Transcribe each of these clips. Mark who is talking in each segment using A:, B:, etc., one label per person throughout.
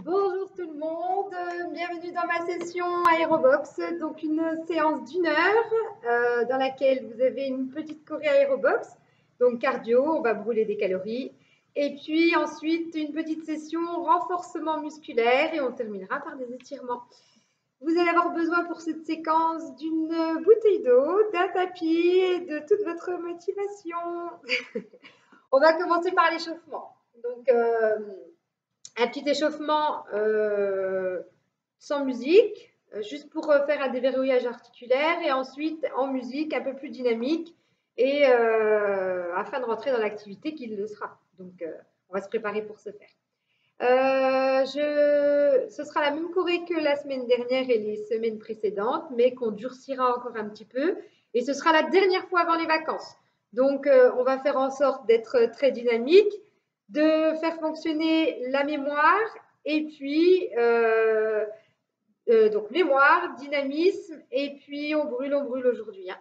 A: Bonjour tout le monde, bienvenue dans ma session Aérobox, donc une séance d'une heure dans laquelle vous avez une petite choré Aérobox, donc cardio, on va brûler des calories, et puis ensuite une petite session renforcement musculaire et on terminera par des étirements. Vous allez avoir besoin pour cette séquence d'une bouteille d'eau, d'un tapis et de toute votre motivation. On va commencer par l'échauffement. Donc, un petit échauffement sans musique, juste pour faire un déverrouillage articulaire et ensuite en musique un peu plus dynamique et afin de rentrer dans l'activité qui le sera. Donc, on va se préparer pour ce faire. Ce sera la même choré que la semaine dernière et les semaines précédentes, mais qu'on durcira encore un petit peu. Et ce sera la dernière fois avant les vacances. Donc, on va faire en sorte d'être très dynamique, de faire fonctionner la mémoire et puis donc mémoire, dynamisme et puis on brûle aujourd'hui. Hein.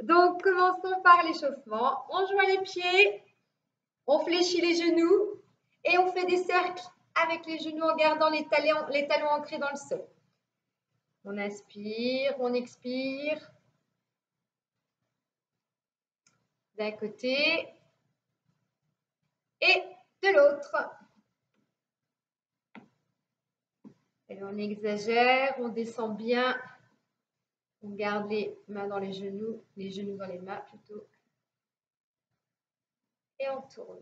A: Donc commençons par l'échauffement. On joint les pieds, on fléchit les genoux et on fait des cercles avec les genoux en gardant les talons ancrés dans le sol. On inspire, on expire. D'un côté et de l'autre. Et on exagère, on descend bien. On garde les mains dans les genoux dans les mains plutôt. Et on tourne.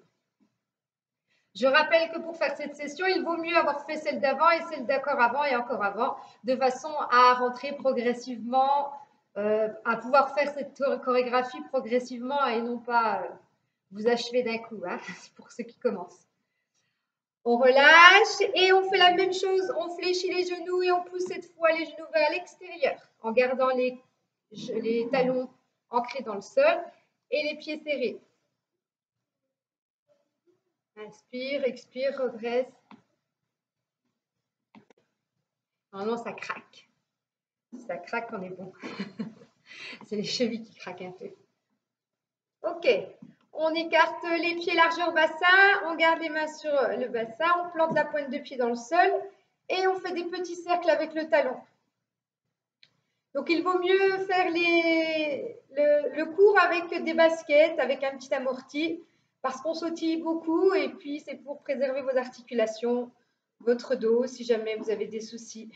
A: Je rappelle que pour faire cette session, il vaut mieux avoir fait celle d'avant et celle d'accord avant et encore avant, de façon à rentrer progressivement, à pouvoir faire cette chorégraphie progressivement et non pas vous achever d'un coup, hein, pour ceux qui commencent. On relâche et on fait la même chose, on fléchit les genoux et on pousse cette fois les genoux vers l'extérieur en gardant les talons ancrés dans le sol et les pieds serrés. Inspire, expire, redresse. Normalement, ça craque. Si ça craque, on est bon. C'est les chevilles qui craquent un peu. Ok. On écarte les pieds largeur bassin, on garde les mains sur le bassin, on plante la pointe de pied dans le sol et on fait des petits cercles avec le talon. Donc, il vaut mieux faire le cours avec des baskets, avec un petit amorti, parce qu'on sautille beaucoup et puis c'est pour préserver vos articulations, votre dos, si jamais vous avez des soucis.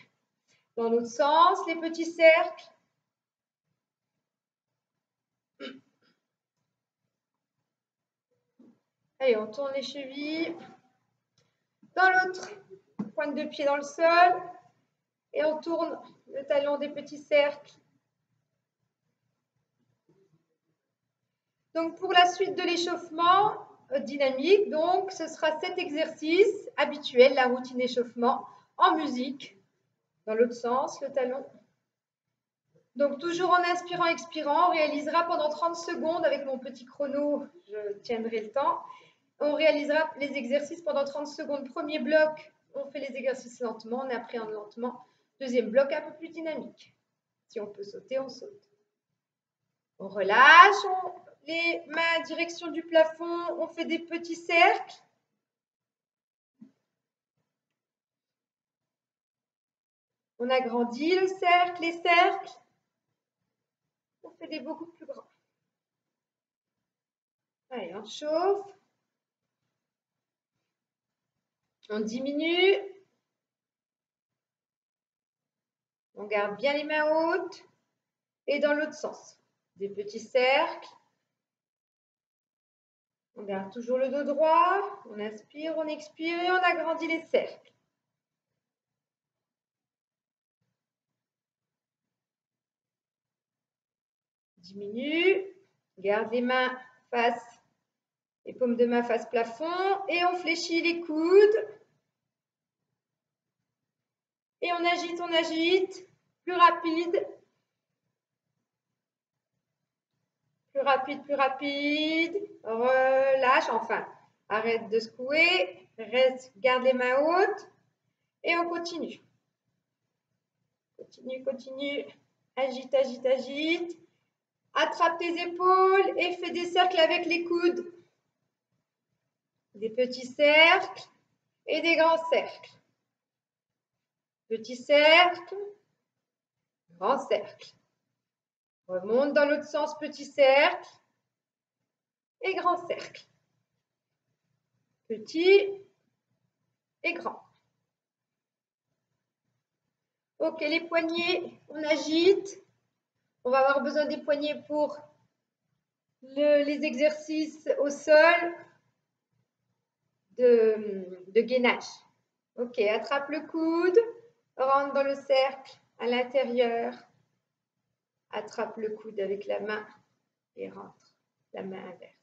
A: Dans l'autre sens, les petits cercles. Allez, on tourne les chevilles. Dans l'autre, pointe de pied dans le sol. Et on tourne le talon des petits cercles. Donc, pour la suite de l'échauffement dynamique, donc, ce sera cet exercice habituel, la routine d'échauffement, en musique. Dans l'autre sens, le talon. Donc, toujours en inspirant, expirant, on réalisera pendant 30 secondes avec mon petit chrono, je tiendrai le temps. On réalisera les exercices pendant 30 secondes. Premier bloc, on fait les exercices lentement, on appréhende lentement. Deuxième bloc, un peu plus dynamique. Si on peut sauter, on saute. On relâche, les mains en direction du plafond, on fait des petits cercles. On agrandit le cercle, les cercles. On fait des beaucoup plus grands. Allez, on chauffe. On diminue. On garde bien les mains hautes. Et dans l'autre sens, des petits cercles. On garde toujours le dos droit. On inspire, on expire et on agrandit les cercles. Diminue. Garde les mains face, les paumes de main face plafond. Et on fléchit les coudes. Et on agite. Plus rapide. Plus rapide. Relâche, enfin. Arrête de secouer. Reste, garde les mains hautes. Et on continue. Continue. Agite. Attrape tes épaules et fais des cercles avec les coudes. Des petits cercles et des grands cercles. Petit cercle, grand cercle. Remonte dans l'autre sens, petit cercle et grand cercle. Petit et grand. Ok, les poignets, on agite. On va avoir besoin des poignets pour les exercices au sol de gainage. Ok, attrape le coude, rentre dans le cercle à l'intérieur. Attrape le coude avec la main et rentre la main inverse.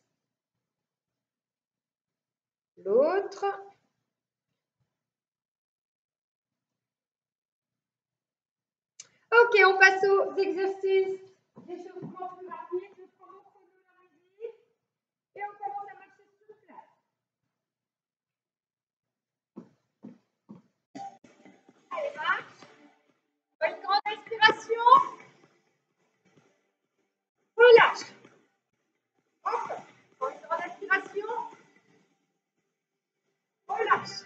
A: L'autre. Ok, on passe aux exercices d'échauffement plus rapides. Je prends mon chrono à la musique et on commence à marcher sur place. Allez, marche. Une grande inspiration. Relâche. Encore. Une grande inspiration. Relâche.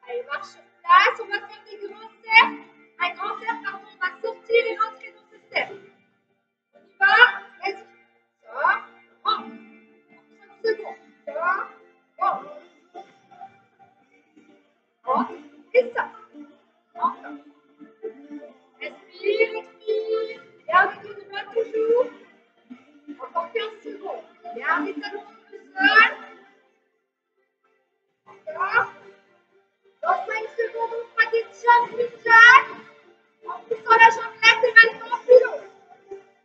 A: Allez, marche sur place. On va faire des grands cercles. Un grand cercle, pardon, on va sortir et rentrer dans ce cercle. On y va. Vas-y. Sors. Rentre. 30 secondes. Sors. Rentre. Rentre. Et ça. Encore. Respire, expire. Garde les deux mains toujours. Encore 15 secondes. Garde les talons sur le sol. Encore. Dans 5 secondes, on fera des jumping jacks. En poussant la jambe latéralement plus haut.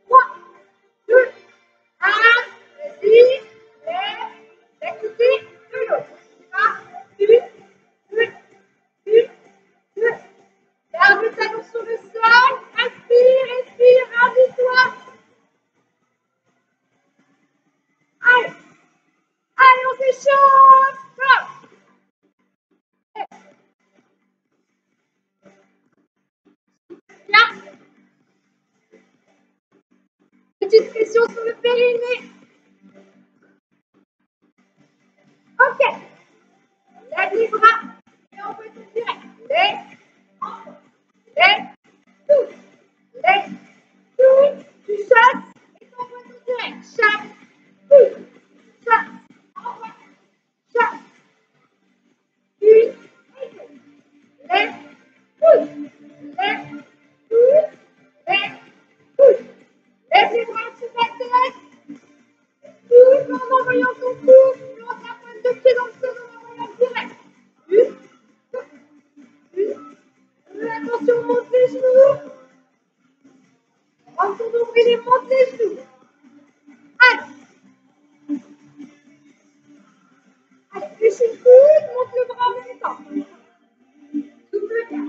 A: 3, 2, 1. Vas-y. Lève. D'un côté, de l'autre. 1, 2, 2. Garde le talon sur le sol. Inspire, expire, rabis-toi. Allez. Allez, on s'échauffe. Bien. Petite pression sur le périnée. Ok. Lève les bras. Et on peut tout direct. Lève. Lève. Tout. Lève. Tout. Tu chasses. Et on peut tout direct. Chasse. Tout. Chasse. Envoie. Chasse. Une. Et deux. Lève. Tout. Lève. Tout. Lève. Tout. Lève les bras sur la tête. Tout en envoyant ton souffle. Plante la pointe de pied dans le sol en envoyant direct. Attention, monte les genoux. Rentre ton nombril et monte les genoux. Allez. Allez, fléchis le coude, monte le bras en même temps. Souffle bien.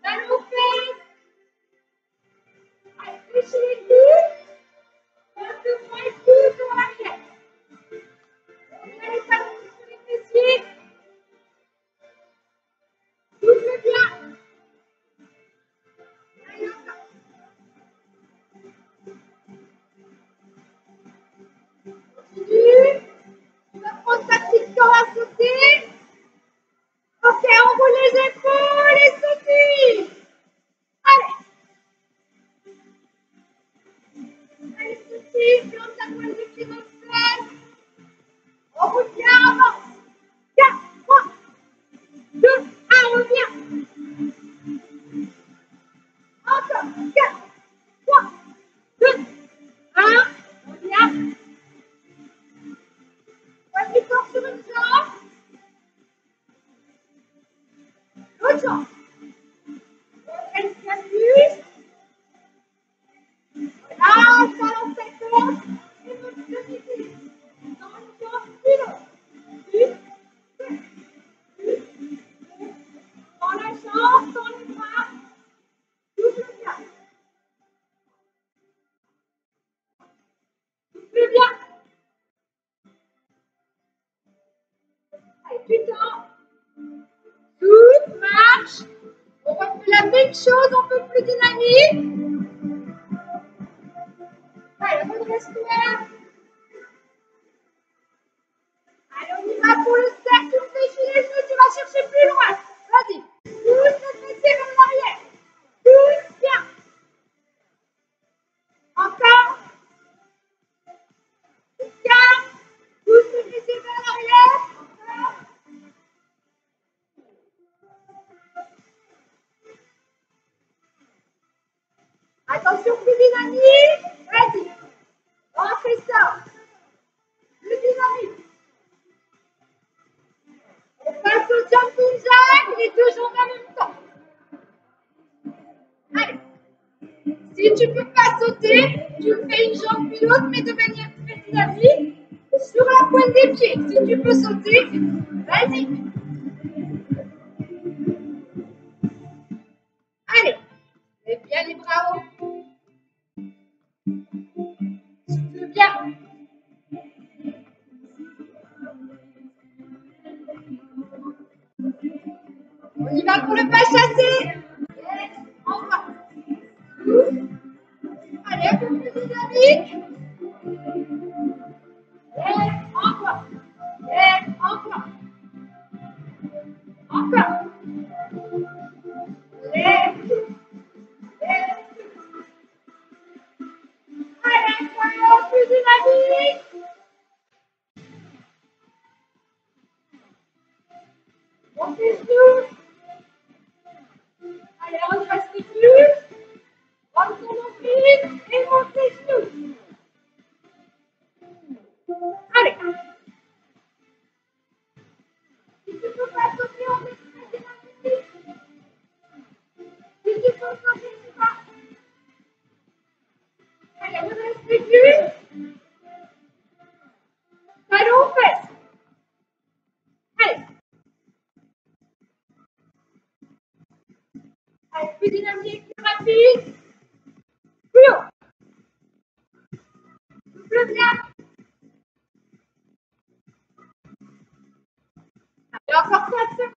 A: Talons aux fesses. Allez, fléchis les coudes. Monte le bras et pousse en arrière. On met les talons sur les fessiers. Souffle bien. Allez, encore. Continue. Tu vas prendre ta petite corde à sauter. Ok, on roule les épaules et sautille. Allez. Allez, sautille. Plante ta pointe de pied dans le sol. On roule bien, avance. 4, 3, 2, 1, reviens. Encore. 4, 3, 2, 1. Reviens. Poignée fort sur une jambe. L'autre jambe. Reviens plus. Voilà, balance ta corde. Et monte le pied. Dans une jambe, puis l'autre. Une, deux, une. Dans la jambe, dans les bras. Souffle bien. Souffle bien. Allez, putain. Souffle, marche. On refait la même chose, un peu plus dynamique. Allez, redresse Attention, plus dynamique. Vas-y. On fait ça. Plus dynamique. On passe au jumping jack, les deux jambes en même temps. Allez. Si tu ne peux pas sauter, tu fais une jambe puis l'autre, mais de manière très dynamique, sur la pointe des pieds. Si tu peux sauter, vas-y. Allez. Lève bien les bras hauts. Souffle bien. On y va pour le pas chassé. Yes, en bas. Allez, un peu plus dynamique. Yes, encore. Yes, encore. Encore. Yes. Yes. Allez, encore plus dynamique. On fait tout. Allez, on reste plus. Prends ton nombril et monte les genoux. Allez. Si tu ne peux pas sauter, on met très dynamique. Si tu peux sauter, c'est pas. Allez, on reste plus. Talons aux fesses. Allez. Allez, plus dynamique, plus rapide. Plus haut. Souffle bien. Allez, encore 4 secondes.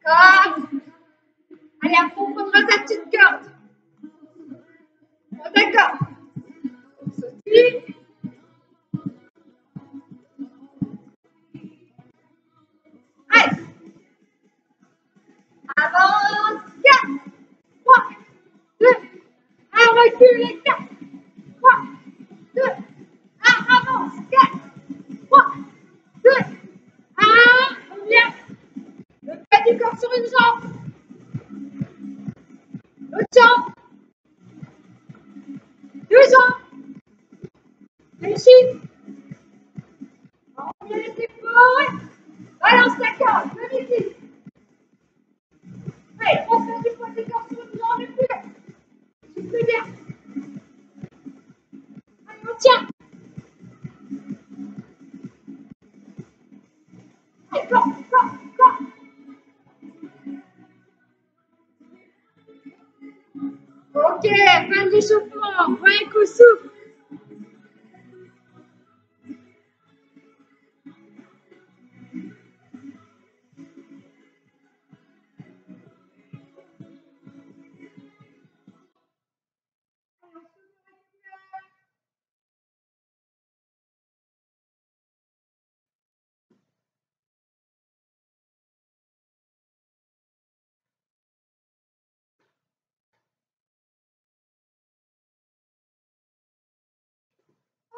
A: Encore. Allez, après, on prendra ta petite corde. Bon, d'accord. Sautille. Allez. Avance. 4, 3, 2, 1, recule et 4, 3, 2, 1, avance. 4, 3, 2, 1. On vient. Le bas du corps sur une jambe. L'autre jambe. Deux jambes. Réussis. On vient les épaules. Balance ta corde. Comme ici. Allez, on fait du poids du corps sur une jambe et plus. Souffle bien. Allez, on tient. Allez, corps. Ok, fin de l'échauffement. Prends un coup, souffle.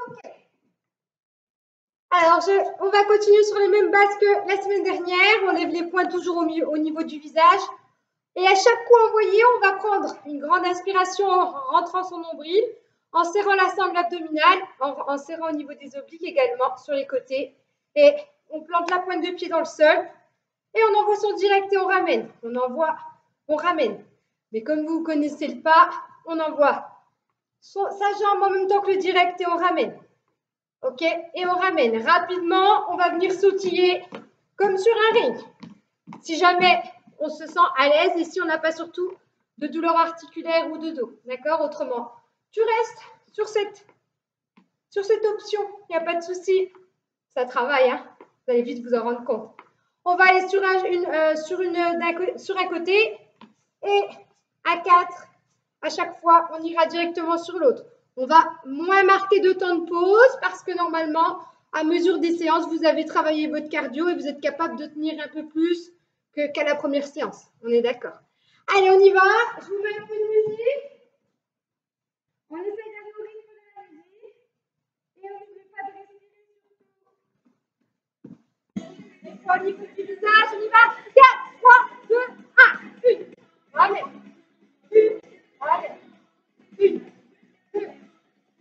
A: Ok. Alors, on va continuer sur les mêmes bases que la semaine dernière. On lève les poings toujours au niveau du visage. Et à chaque coup envoyé, on va prendre une grande inspiration en rentrant son nombril, en serrant la sangle abdominale, en serrant au niveau des obliques également, sur les côtés. Et on plante la pointe de pied dans le sol. Et on envoie son direct et on ramène. On ramène. Mais comme vous connaissez le pas, on envoie sa jambe en même temps que le direct et on ramène. Ok, et on ramène rapidement, on va venir sautiller comme sur un ring. Si jamais on se sent à l'aise et si on n'a pas surtout de douleur articulaire ou de dos. D'accord? Autrement, tu restes sur cette option. Il n'y a pas de souci. Ça travaille, hein? Vous allez vite vous en rendre compte. On va aller sur un côté et à 4, à chaque fois, on ira directement sur l'autre. On va moins marquer de temps de pause parce que normalement, à mesure des séances, vous avez travaillé votre cardio et vous êtes capable de tenir un peu plus qu'à la première séance. On est d'accord? Allez, on y va. Je vous mets un peu de musique. On essaye d'aller au rythme de la musique. Et on n'oublie pas de respirer. fois au niveau du visage. On y va. 4, 3, 2, 1. Une. Allez. Une. Allez. Une. 2,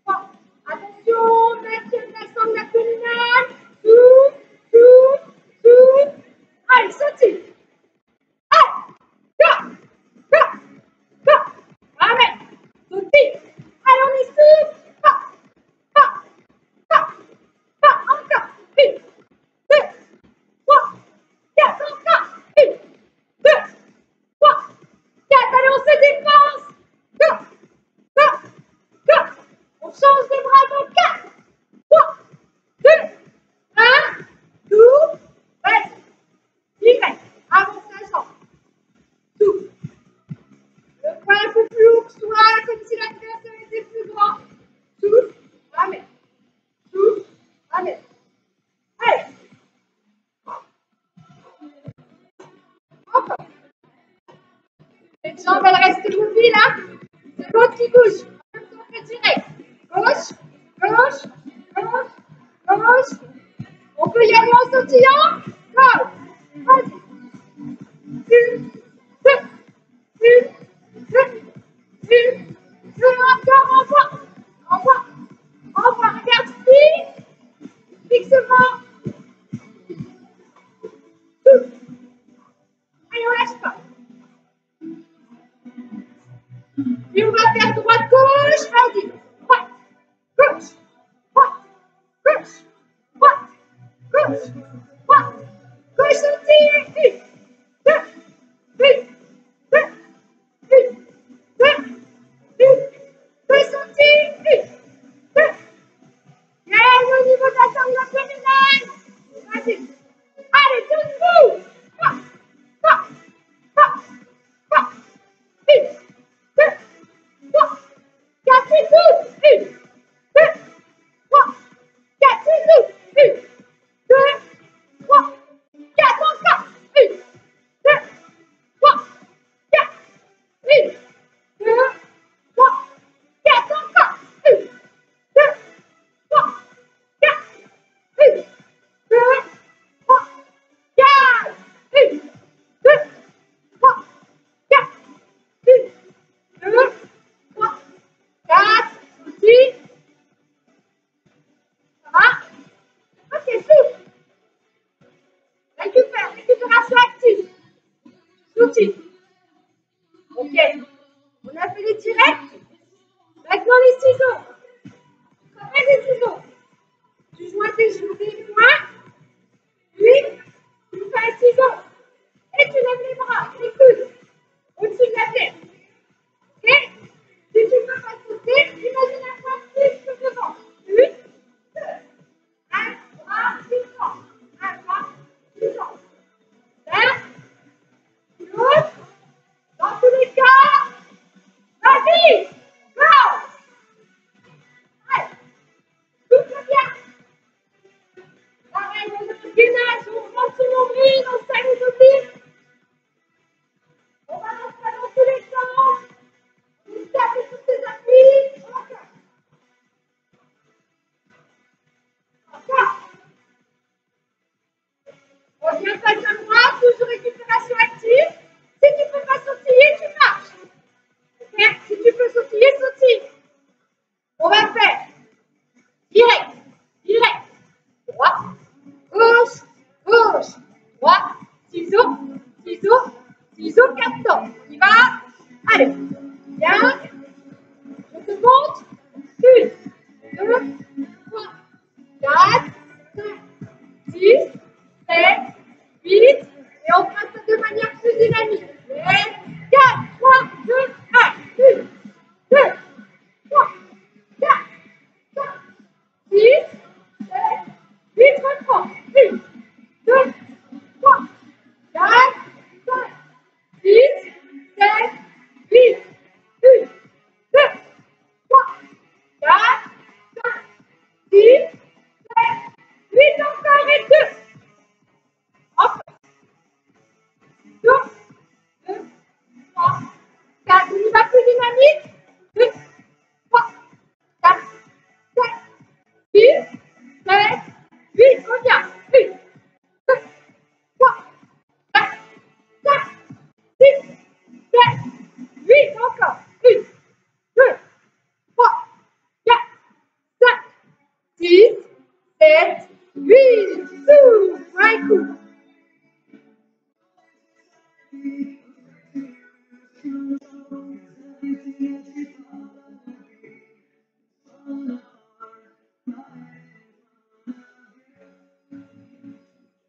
A: 3. Attention, maintien de la sangle abdominale. Souffle, souffle, souffle. Allez, sautille. Allez. Go. Go. Go. Allez. Sautille. Allez, on est souffle. Go. Go. Go. Go. Encore. Une. 2, 3, 4, encore. Une. 2, 3, 4. Allez, on se dépense. Go. Go. Go. On change de bras dans 4, 3, 2, 1. Tout. Reste. Direct. Avance la jambe. Tout. Le poing un peu plus haut que soi, comme si l'adversaire était plus grand. Tout. Allez. Tout. Allez. Allez. Encore. Les jambes, elles restent mobiles, hein. C'est l'autre qui bouge. En même temps, on fait direct. Gauche, gauche, gauche, gauche. On peut y aller en sautillant. Go. Vas-y. Une, deux, une, deux, une, deux. Encore, envoie. Envoie. Envoie. Regarde ici. Fixement. Tout. Allez, on lâche pas. Et on va faire droite-gauche. Vas-y. Droite, gauche, droite, gauche, droite, gauche, droite, gauche, sortie. Une, deux, une, deux, une, deux, une, deux, sortie. Une, deux. Et au niveau de la sangle abdominale. Vas-y. Allez, debout. Trois, trois, trois, trois. Une, deux, trois, quatre, et tout. Une, deux, trois, quatre, et tout. Une, deux, trois, quatre, encore. Une, deux, trois, quatre. Une, deux, trois, quatre, encore. Une, deux, trois, quatre. Une, deux, trois, quatre. Une, deux, trois, quatre. Une, deux, trois, quatre. Six. Ça va? Ok, souffle. Récupération active. Soutil. Ok. On a fait les directs. Maintenant les ciseaux. Comment les ciseaux? Tu joins tes poings. Puis, tu fais un ciseau. Et tu lèves les bras, les coudes, au-dessus de la tête. Ok? Si tu ne peux pas sauter, imagine un point plus que devant. Une, deux, un bras puissant. Un bras puissant. L'autre, dans tous les cas, vas-y, go! Allez, souffle bien. Pareil, on a un gainage, on rentre son nombril, on serre les obliques. On balance pas dans tous les sens. On tape sur ses appuis. Encore. Encore. On vient face à droite, toujours récupération active. Si tu ne peux pas sautiller, tu marches. Okay? Si tu peux sautiller, sautille. On va faire direct, direct, droite, gauche, gauche, droite, ciseaux, ciseaux, ciseaux, 4 temps. On y va. Allez, bien. Je te compte. 1, 2, 3, 4, 5, 6, 7, 8. Et on fera ça de manière plus dynamique. 4, 3, 2, 1. 1, 2, 3, 4, 5, 6, 7, 8. Reprends. 1, 2, 3, 4, 5, 6, 7, 8. 1, 2, 3, 4, 5, 6, 7, 8. Encore et 2.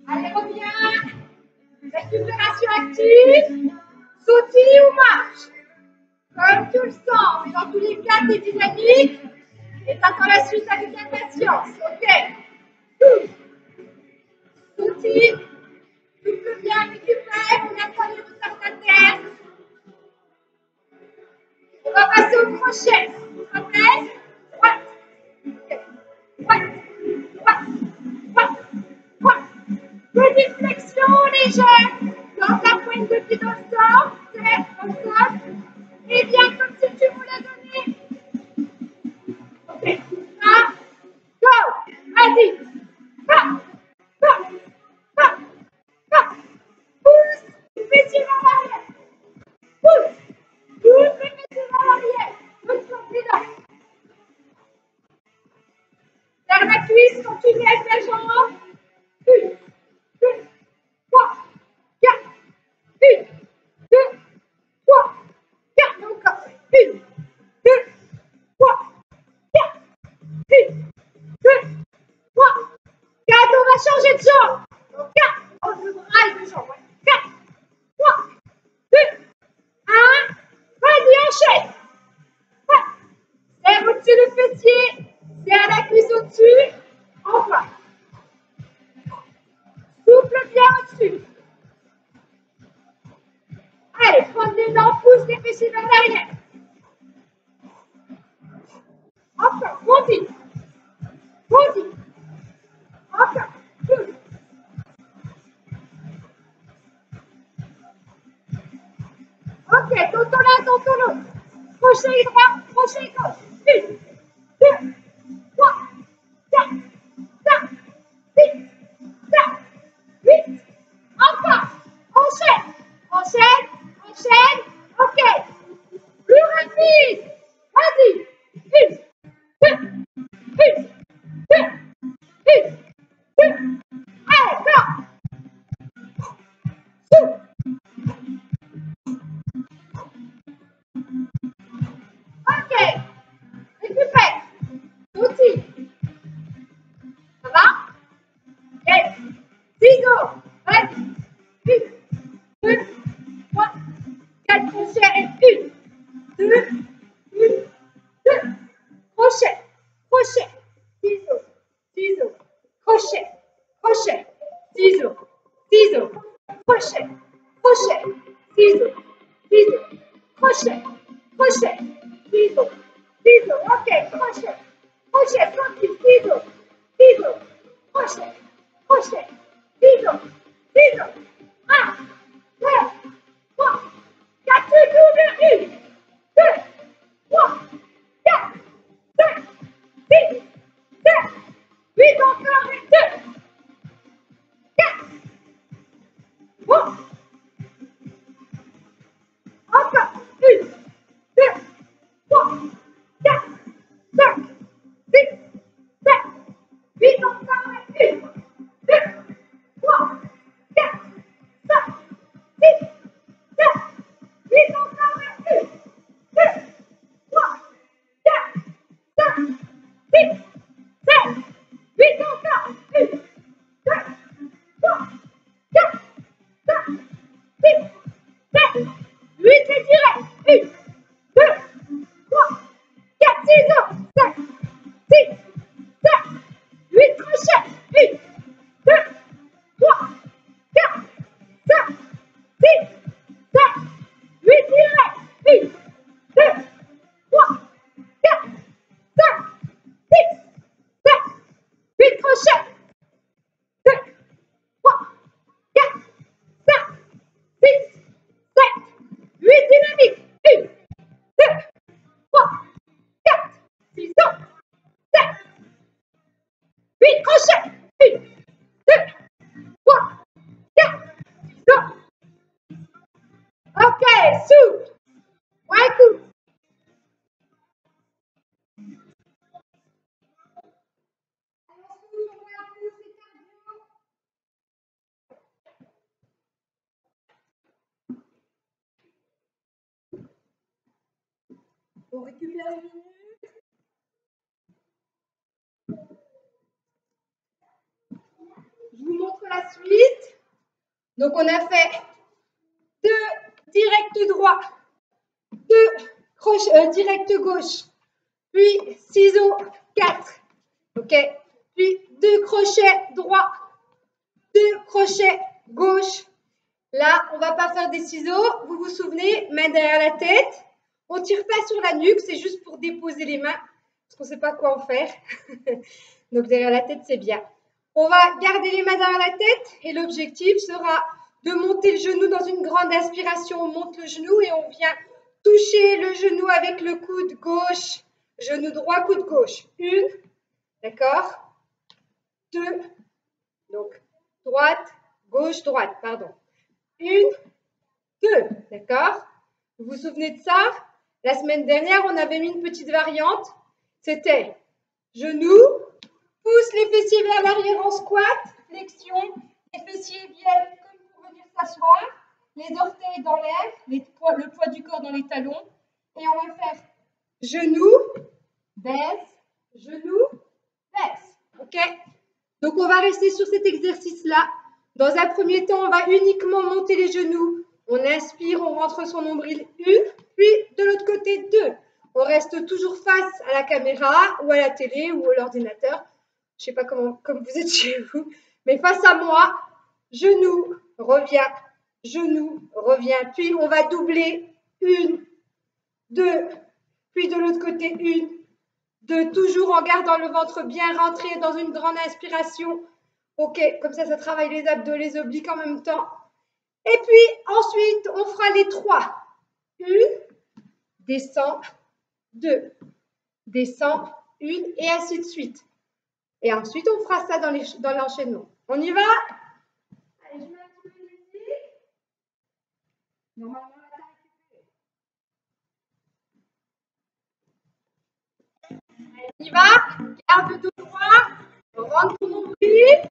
A: Allez, reviens. Récupération active. Sautille ou marche. Comme tu le sens, mais dans tous les cas, tu es dynamique. Et t'attends la suite avec impatience. Ok. Sautille. Souffle bien, récupère. On attend les retardataires. On va passer au crochet. Tu te rappelles? Droite. Droite. Droite. Droite. Droite. Petite flexion légère. Dans ta pointe de pied dans le sol. Tête dans le sol. Et bien comme si tu voulais donner. Ok. Va. Go. Vas-y. Va. Va. Va. Va. Pousse. Fessier vers l'arrière. Pousse. Pousse les fessiers vers l'arrière. Doucement, plus là. Vers la cuisse, continue avec la jambe. 1, 2, 3, 4. 1, 2, 3, 4. Encore. 1, 2, 3, 4. 1, 2, 3, 4. On va changer de jambe. 4. On le bras et deux jambes. 4, 3, 2, 1. Vas-y, enchaîne. Serre au-dessus le fessier. Serre la cuisse au-dessus. Enfin. Souffle bien au-dessus. Allez, prends l'élan, pousse les fessiers vers l'arrière. Encore, continue. Continue. Encore, pousse. Ok, tonton là, tonton l'autre. Crochet droit, crochet gauche. 1, 2, 3, 4, 5, 6, 7, 8. Encore. Enchaîne. Enchaîne. Enchaîne. Ok. Plus rapide. Vas-y. 1, 2, 1, 2, 1, 2. Allez, go. Souffle. Ok. Récupère. Outil. Ça va? Yes. Ciseaux. Vas-y. 1, 2, 3, 4 crochets. 1, 2, 1, 2. Crochet. Crochet. Ciseaux. Ciseaux. Crochet. Crochet. Ciseaux. Ciseaux. Crochet. Crochet. Ciseaux. Ciseaux. Crochet. Crochet. Ciseaux. Ciseaux. Ok. Crochet. Crochet. Tranquille. Ciseaux. Ciseaux. Crochet. Crochet. Ciseaux. Ciseaux. 1, 2, 3, 4 secondes. 1, 2, 3, 4, 5, 6, 7, 8 encore. 2, 4. Bon. Encore. 1, 2, 3, 4, 5, 6, 7, 8 encore. 1, 2, 3, 4, 5, 6, 7, 8 encore. 1, 2, 3, 4, 5, 6, 7, 8 encore. 1, 2, 3, 4, 5, 6, 7, 8 et direct. 1, 2, 3, 4, 6 ans. 7, 6, 7, 8 crochets. 1, 2, 3, 4, 5, 6, 7, 8 direct. 1, 2, 3, 4, 5, 6, 7, 8 crochets. 2, 3, 4, 5, 6, 7, 8 dynamiques. 1, 2, 3, 4, 6 ans. 7, 8 crochets. 1, 2, 3, 4, 6 ans. Ok, souffle. Ouais, coup. On récupère une minute. Je vous montre la suite. Donc, on a fait 2 directs droits, 2 crochets directs gauche, puis ciseaux 4. OK. Puis 2 crochets droits, 2 crochets gauche. Là, on ne va pas faire des ciseaux. Vous vous souvenez, main derrière la tête. On ne tire pas sur la nuque, c'est juste pour déposer les mains, parce qu'on ne sait pas quoi en faire. Donc, derrière la tête, c'est bien. On va garder les mains derrière la tête et l'objectif sera de monter le genou dans une grande inspiration. On monte le genou et on vient toucher le genou avec le coude gauche, genou droit, coude gauche. 1, d'accord, 2, donc droite, gauche, droite, pardon. 1, 2, d'accord. Vous vous souvenez de ça? La semaine dernière, on avait mis une petite variante. C'était genou, pousse les fessiers vers l'arrière en squat, flexion, les fessiers viennent comme pour venir s'asseoir, les orteils dans l'air, le poids du corps dans les talons. Et on va faire genou, baisse, genou, baisse. OK? Donc, on va rester sur cet exercice-là. Dans un premier temps, on va uniquement monter les genoux. On inspire, on rentre son nombril 1, puis de l'autre côté 2. On reste toujours face à la caméra ou à la télé ou à l'ordinateur. Je ne sais pas comment, comme vous êtes chez vous, mais face à moi, genou, revient, puis on va doubler 1, 2, puis de l'autre côté 1, 2, toujours en gardant le ventre bien rentré dans une grande inspiration. OK, comme ça travaille les abdos, les obliques en même temps. Et puis ensuite, on fera les 3. 1, descend, 2, descend, 1, et ainsi de suite. Et ensuite, on fera ça dans l'enchaînement. On y va? Allez, je mets un petit peu de musique. Normalement, on va récupérer. Allez, on y va. Garde le dos droit. Rentre ton nombril.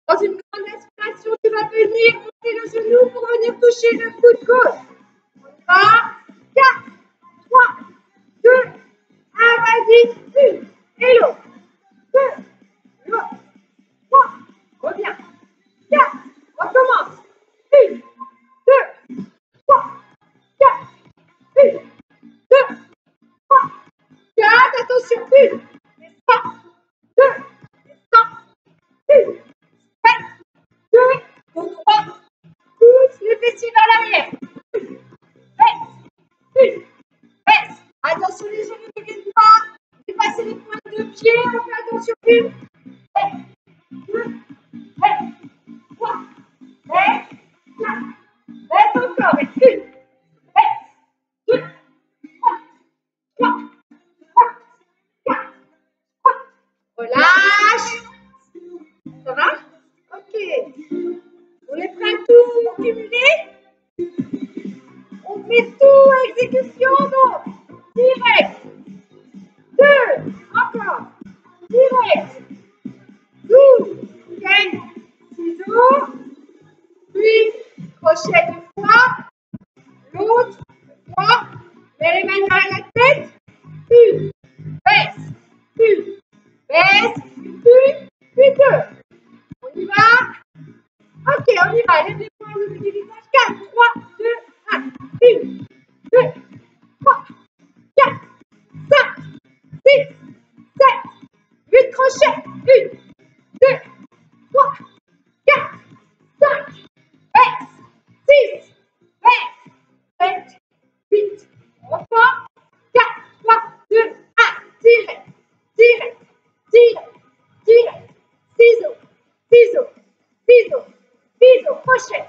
A: Dans une grande inspiration, tu vas venir monter le genou pour venir toucher le coude gauche. On y va. 4, 3, 2, 1, vas-y. 1, et l'autre. 2, l'autre. 3, reviens. 4, recommence. 1, 2, 3, 4, 1, 2, 3, 4, attention. 1, descends. 2, descends. 1, 2, au droit. Pousse les fessiers vers l'arrière. Baisse. Baisse. Attention, les genoux ne viennent pas dépasser les pointes de pied. On fait attention. 1, baisse. 2, baisse. 3, baisse. 4, baisse encore. 1, baisse. 2, 3, 3, 3, 4, 3. Relâche. Ça va? OK. On est prêt à tout cumuler? On fait tout à exécution, donc. Direct. 2. Encore. Direct. 12. Gagne. Ciseaux. Puis, crochet une fois. L'autre. 3. Mets les mains derrière la tête. 1. Baisse. 1. Baisse. 1. Puis 2. On y va. OK, on y va. Lève les poings au niveau du visage. 4, 3, 2, 1. 1, 2, 3, 4, 5, 6, 7, 8 crochets. 1, 2, 3, 4, 5, baisse. 6, baisse. 7, 8. Reprends. 4, 3, 2, 1. Tirez. Tirez. Tirez. Tirez. Ciseaux. Ciseaux. Ciseaux. Ciseaux. Crochet.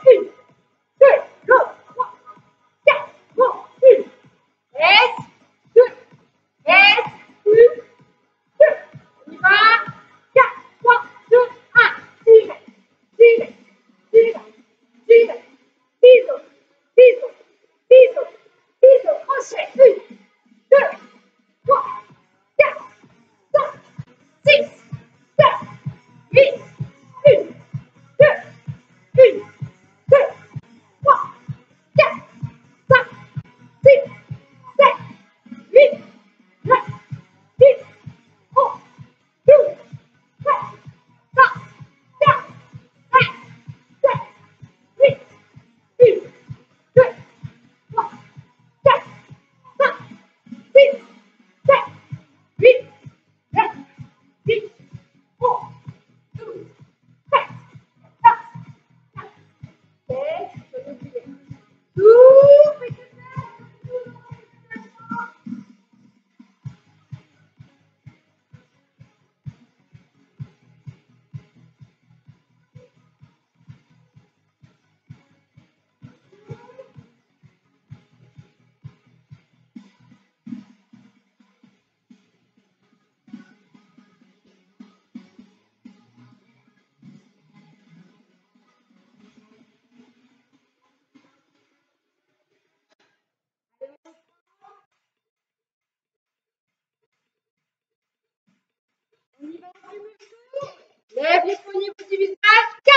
A: Vite au niveau du visage. 4,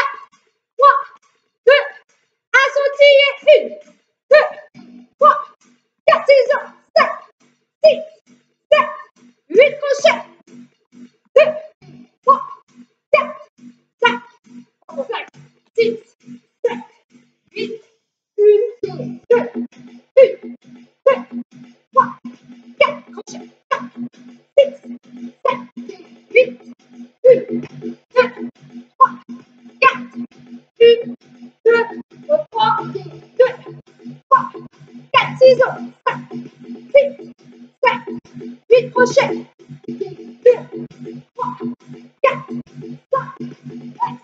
A: 3, 2, 1, sautillez. 1, 2, 3, 4, 6, 7, 6, 7, 8, crochets. 2, 3, 4, 5, 5, 6, 7, 8, 1, 2, 1, 2, 3, 4, crochets. 4, 6, 7, 8, 1, 2, 3, 4, 1, 2, 3, 2, 3, 4, 6, 7, 6, 7, 8 crochets. 2, 3, 4, 5,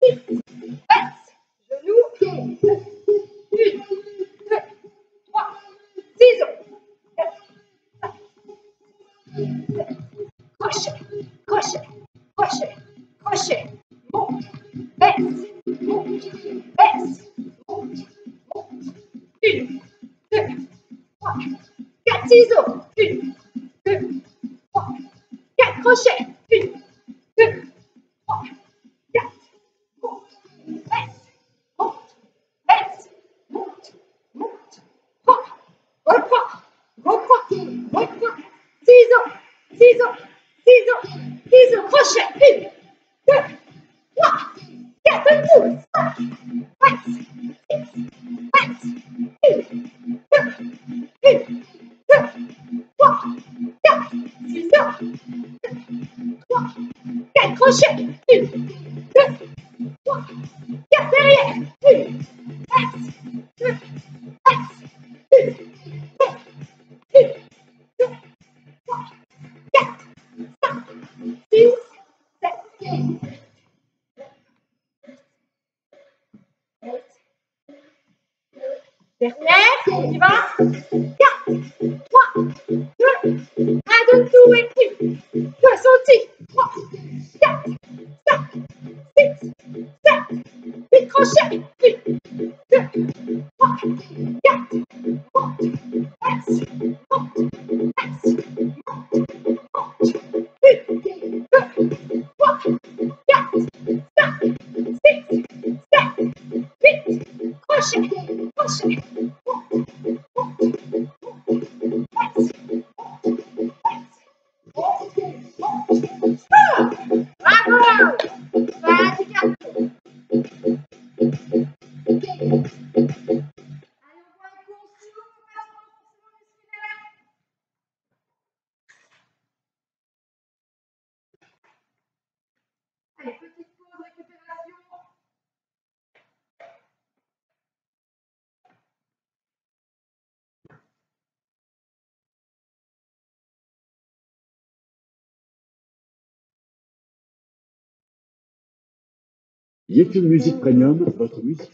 A: 6, 7, genoux. 1, 2, 3, 6, 7, crochet, crochet, crochet, crochet. Monte, baisse, monte, baisse, monte, monte. 1, 2, 3, 4 ciseaux. 1, 2, 3, 4 crochets. 1, 2, 3, 4. Monte, baisse, monte, baisse, monte, monte. Prends, reprends, reprends, reprends. Ciseaux, ciseaux, ciseaux, ciseaux, crochet. 1, 2, 3, 4, pouces. 5, 6, 7, 1, 2, 3, 4, 6, 3, 4 crochets. 1, 2, 3, 4 derrière. 1, 2, 1, 2, 2, 3, 4, 5, 6, 7, 8. Dernière, on y va. 4, 3, 2, 1, dessous et 1, 2, sorti. 3, 4, 5, 6, 7, 8 crochets. 1, 2, 3, 4, monte, baisse, monte, baisse, monte, monte. 1, 2, 3, 4, 5, 6, 7, 8, crochet, crochet. Bravo! Fatigato. Allez, petite pause récupération.
B: YouTube Music Premium, votre musique.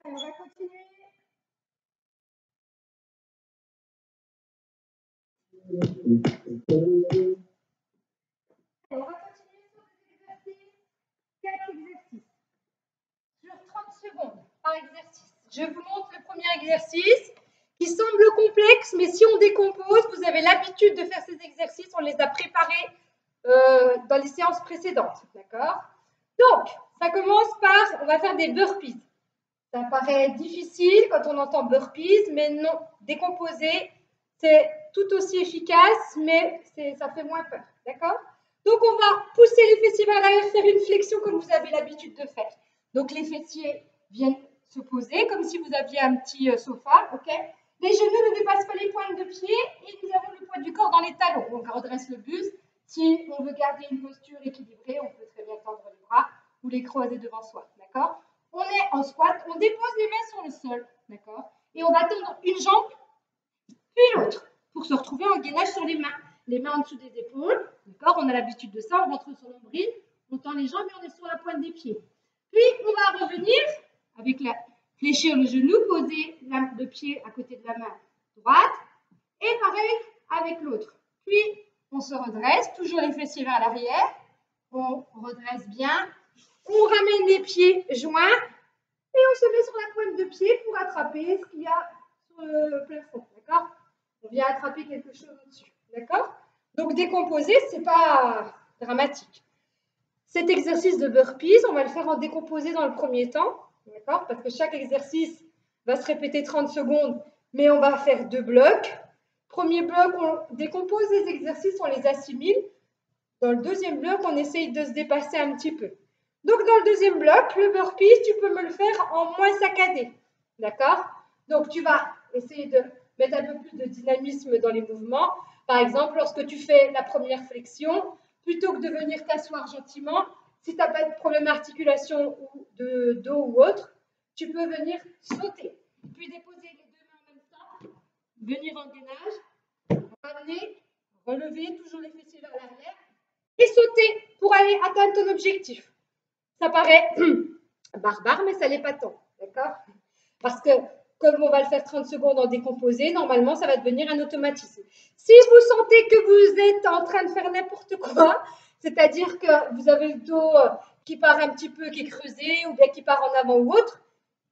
A: On va continuer. On va continuer sur les exercices. 4 exercices. Sur 30 secondes par exercice. Je vous montre le premier exercice qui semble complexe, mais si on décompose, vous avez l'habitude de faire ces exercices. On les a préparés dans les séances précédentes. D'accord? Donc, ça commence par, on va faire des burpees. Ça paraît difficile quand on entend burpees, mais non, décomposer, c'est tout aussi efficace, mais ça fait moins peur, d'accord? Donc, on va pousser les fessiers vers l'arrière, faire une flexion comme vous avez l'habitude de faire. Donc, les fessiers viennent se poser comme si vous aviez un petit sofa, ok? Les genoux ne dépassent pas les pointes de pied et nous avons le poids du corps dans les talons. Donc, on redresse le buste. Si on veut garder une posture équilibrée, on peut très bien tendre les bras ou les croiser devant soi, d'accord? On est en squat, on dépose les mains sur le sol, d'accord? Et on va tendre une jambe, puis l'autre, pour se retrouver en gainage sur les mains en dessous des épaules, d'accord? On a l'habitude de ça, on rentre sur le nombril, on tend les jambes et on est sur la pointe des pieds. Puis, on va revenir avec la fléchir le genou, poser le pied à côté de la main droite, et pareil avec l'autre. Puis, on se redresse, toujours les fessiers vers l'arrière, on redresse bien, On ramène les pieds joints et on se met sur la pointe de pied pour attraper ce qu'il y a sur le plafond. D'accord? On vient attraper quelque chose au-dessus. D'accord? Donc, décomposer, ce n'est pas dramatique. Cet exercice de burpees, on va le faire en décomposé dans le premier temps. D'accord? Parce que chaque exercice va se répéter 30 secondes, mais on va faire 2 blocs. Premier bloc, on décompose les exercices, on les assimile. Dans le deuxième bloc, on essaye de se dépasser un petit peu. Donc, dans le deuxième bloc, le burpees, tu peux me le faire en moins saccadé. D'accord? Donc, tu vas essayer de mettre un peu plus de dynamisme dans les mouvements. Par exemple, lorsque tu fais la première flexion, plutôt que de venir t'asseoir gentiment, si tu n'as pas de problème d'articulation ou de dos ou autre, tu peux venir sauter. Puis déposer les 2 mains en même temps, venir en gainage, ramener, relever, toujours les fessiers vers l'arrière, et sauter pour aller atteindre ton objectif. Ça paraît barbare, mais ça n'est pas tant, d'accord? Parce que comme on va le faire 30 secondes en décomposé, normalement, ça va devenir un automatisme. Si vous sentez que vous êtes en train de faire n'importe quoi, c'est-à-dire que vous avez le dos qui part un petit peu, qui est creusé, ou bien qui part en avant ou autre,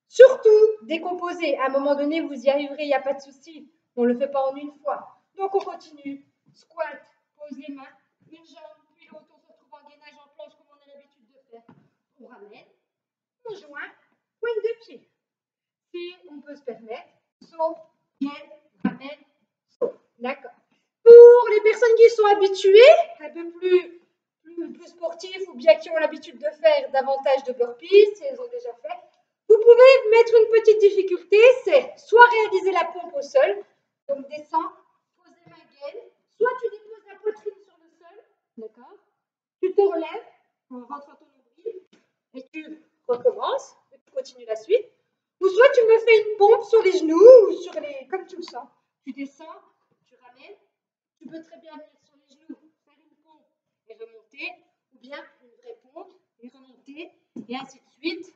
A: surtout décomposer. À un moment donné, vous y arriverez, il n'y a pas de souci. On ne le fait pas en une fois. Donc, on continue. Squat, pose les mains, une jambe, puis l'autre, on se retrouve en gainage en planche comme on a l'habitude de faire. On ramène, on joint, pointe de pied. Si on peut se permettre, saut, gaine, ramène, saut. D'accord. Pour les personnes qui sont habituées, un peu plus sportives ou bien qui ont l'habitude de faire davantage de burpees, si elles ont déjà fait, vous pouvez mettre une petite difficulté, c'est soit réaliser la pompe au sol, donc descends, pose les mains gaine, soit tu déposes la poitrine sur le sol, d'accord? Tu te relèves, on rentre dans ton nombril, et tu recommences, et tu continues la suite. Ou soit tu me fais une pompe sur les genoux, ou sur les, comme tu le sens. Tu descends, tu ramènes, tu peux très bien venir sur les genoux, faire une pompe et remonter, ou bien une vraie pompe et remonter, et ainsi de suite,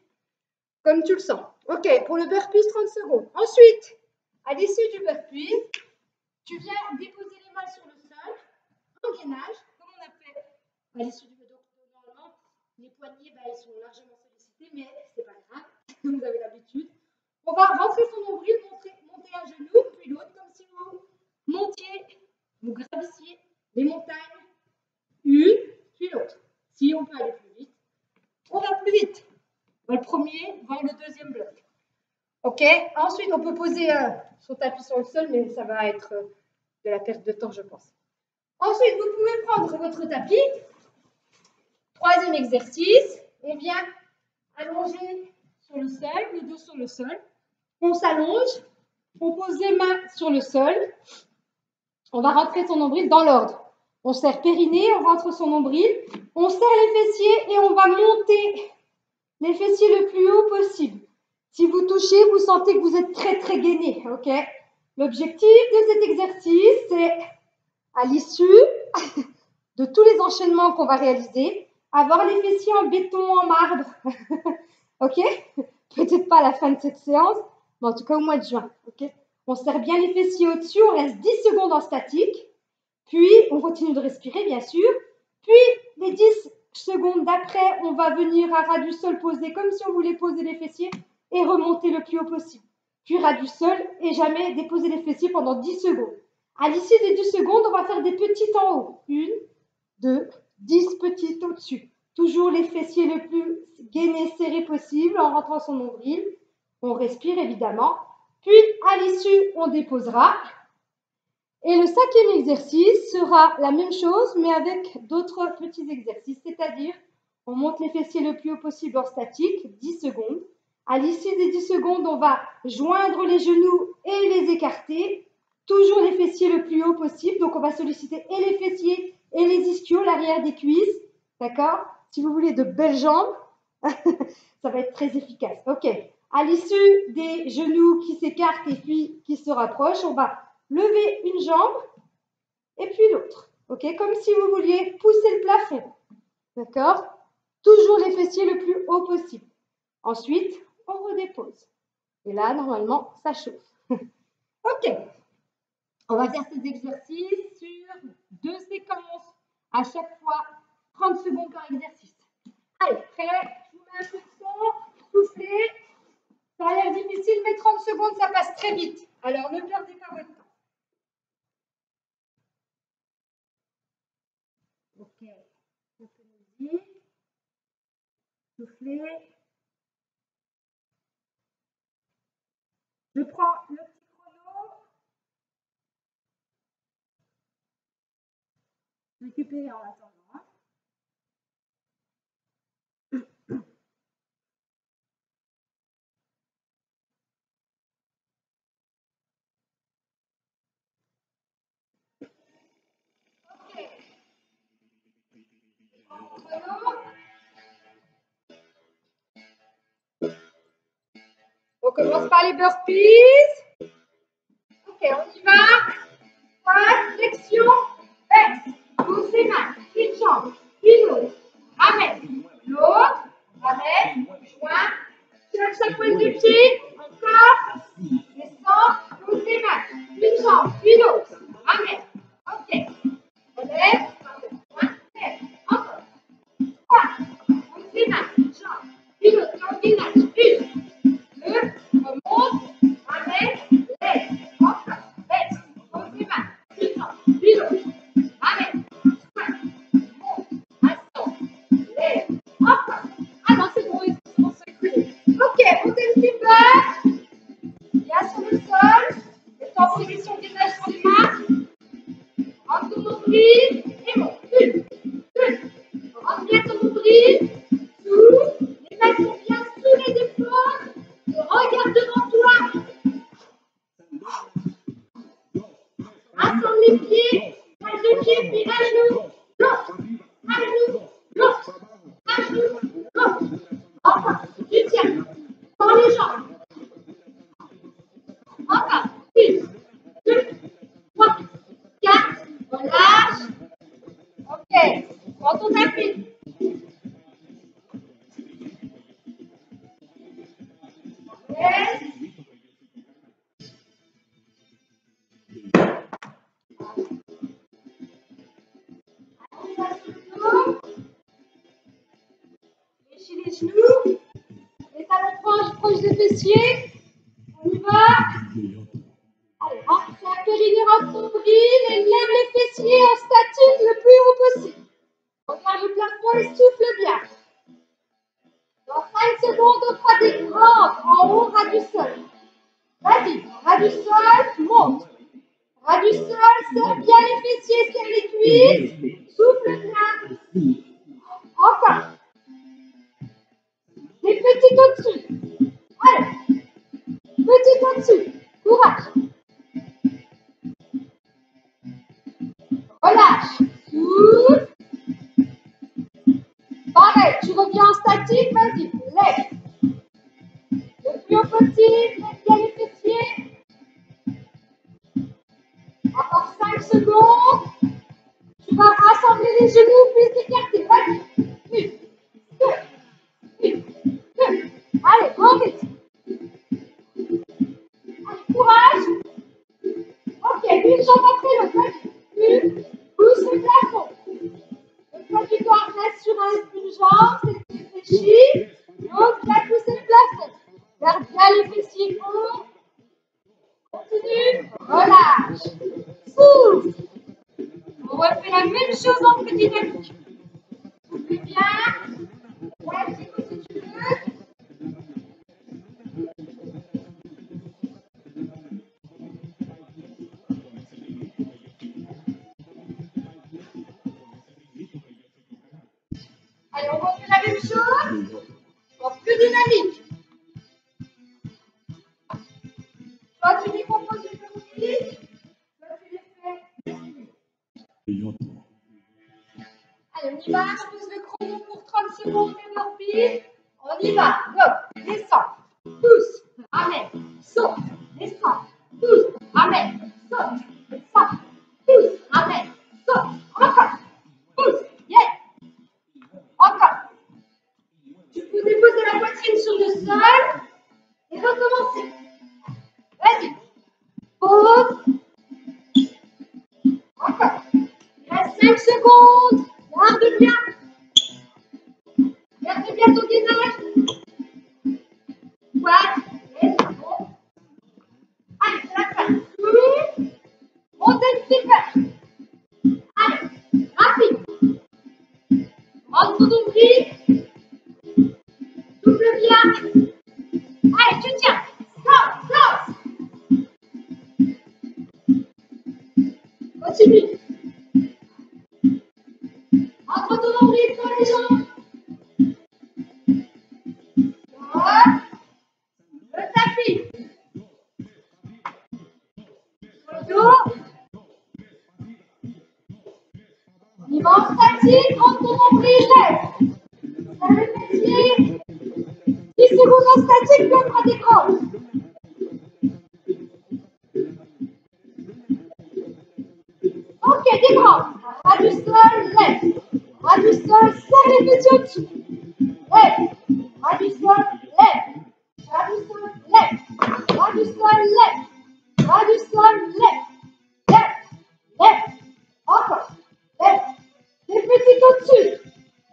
A: comme tu le sens. Ok, pour le burpees, 30 secondes. Ensuite, à l'issue du burpees, tu viens déposer les mains sur le sol, en gainage, comme on a fait à l'issue du burpees. Normalement, les poignets, ils sont largement sollicités, mais c'est pas grave, vous avez l'habitude. On va rentrer son nombril, monter un genou, puis l'autre, comme si vous montiez, vous gravissiez les montagnes, une, puis l'autre. Si on peut aller plus vite, on va plus vite. Le premier, voir le deuxième bloc. Ok. Ensuite, on peut poser son tapis sur le sol, mais ça va être de la perte de temps, je pense. Ensuite, vous pouvez prendre votre tapis. Troisième exercice, on vient allonger sur le sol, le dos sur le sol. On s'allonge, on pose les mains sur le sol. On va rentrer son nombril dans l'ordre. On serre périnée, on rentre son nombril. On serre les fessiers et on va monter les fessiers le plus haut possible. Si vous touchez, vous sentez que vous êtes très très gainé. Ok. L'objectif de cet exercice, c'est à l'issue de tous les enchaînements qu'on va réaliser, avoir les fessiers en béton, en marbre. Ok. Peut-être pas à la fin de cette séance, mais en tout cas au mois de juin. Ok. On serre bien les fessiers au-dessus, on reste 10 secondes en statique, puis on continue de respirer bien sûr, puis les 10 secondes d'après, on va venir à ras du sol poser comme si on voulait poser les fessiers et remonter le plus haut possible. Puis ras du sol et jamais déposer les fessiers pendant 10 secondes. À l'issue des 10 secondes, on va faire des petites en haut. 1, 2, 10 petites au-dessus. Toujours les fessiers le plus gainés, serrés possible en rentrant son nombril. On respire évidemment. Puis à l'issue, on déposera. Et le cinquième exercice sera la même chose, mais avec d'autres petits exercices. C'est-à-dire, on monte les fessiers le plus haut possible en statique, 10 secondes. À l'issue des 10 secondes, on va joindre les genoux et les écarter. Toujours les fessiers le plus haut possible. Donc, on va solliciter et les fessiers et les ischios, l'arrière des cuisses. D'accord? Si vous voulez de belles jambes, ça va être très efficace. Ok. À l'issue des genoux qui s'écartent et puis qui se rapprochent, on va lever une jambe et puis l'autre. Ok. Comme si vous vouliez pousser le plafond. D'accord? Toujours les fessiers le plus haut possible. Ensuite, on redépose. Et là, normalement, ça chauffe. Ok. On va faire ces exercices sur 2 séquences. À chaque fois, 30 secondes par exercice. Allez, prêt? met un peu de son, soufflez. Ça a l'air difficile, mais 30 secondes, ça passe très vite. Alors, ne perdez pas votre temps. Ok. Soufflez. Soufflez. Je prends le petit chrono. Récupérez en attendant. On commence par les burpees. Ok, on y va. Pas flexion, baisse. Pousse les mains. Une jambe, une autre. Ramène. L'autre. Ramène. Joint. Cherche sa pointe de pied. Encore. Descends. Pousse les mains. Une jambe, une autre. Ramène. Ok. Relève. Joint. Lève. Encore. 3. Pousse les mains. Une jambe. Une autre. L'engrenage. Une. 2. Remonte. Ramène. Lève. Encore. Baisse. Pousse les mains. Une jambe. Une autre. Ramène. Joint. Monte. Ascend. Lève. Encore. Ah non, c'est bon. Ils vont se couler. Ok. Montez un petit peu. Bien sur le sol. Mettez en position de gainage sur les mains. Rentre ton nombril et monte. Une, deux. Rentre bien ton nombril. Sous. Les mains sont bien sous les épaules. Et regarde devant toi. Assemble les pieds. Un de pied, puis un genou. L'autre. Un genou. L'autre. Un genou. L'autre. Encore. Tu tiens. Dans les jambes. Encore. 1, 2, 3, 4. Relâche. Ok. Prends ton tapis. Laisse. Fléchis les genoux. Les talons proches des fessiers. On y va. Allez, rentre sur la périnée, rentre ton nombril et lève les fessiers en statique le plus haut possible. Regarde le plafond et souffle bien. Dans 5 secondes, on fera des rampes en haut, ras du sol. Vas-y, ras du sol, monte. Ras du sol, serre bien les fessiers, serre les cuisses. Souffle bien. Encore. Des petites au-dessus. Allez. Petite au-dessus. Courage. Relâche. Souffle. Pareil, tu reviens en statique, vas-y, lève. Le plus haut possible, lève bien les fessiers. Encore 5 secondes. Tu vas rassembler les genoux, puis écarter. Vas-y. 1, 2, 1, 2. Allez, en rythme. Allez, courage. Ok, une jambe après l'autre. Vas-y. Pousse le plafond. Le poids du corps reste sur une jambe, c'est réfléchi. L'autre va pousser le plafond. Garde bien les fessiers hauts. Continue. Relâche. Souffle. On refait la même chose en plus dynamique. Souffle bien. Vas-y, si tu veux. Allez, on refait la même chose. En plus dynamique. Toi, tu décomposes le nombril. Toi, tu les fais. Allez, on y va. Je pose le chrono pour 30 secondes et burpees. On y va. Go. Descends. Pousse. Ramène. Saute. Descends. Pousse. Ramène. Saute. Descends. Pousse. Ramène. Saute. Encore. Pousse. Yeah. Encore. Tu peux déposer la poitrine sur le sol et recommencer. Vas-y. Pause. Encore. Il reste 5 secondes. Garde bien. Garde bien ton gainage. Continue. Entre ton nombril et les jambes. Voilà. Le tapis. Sur le dos. Niveau statique, entre ton nombril, lève. Serre les fessiers. 10 secondes en statique, puis on fera des crampes. Ok, des crampes. Ras du sol, lève. Ras du sol, serre les fessiers au-dessus. Lève. Ras du sol, lève. Ras du sol, lève. Ras du sol, lève. Ras du sol, lève. Lève. Lève. Encore. Lève. Les petites au-dessus.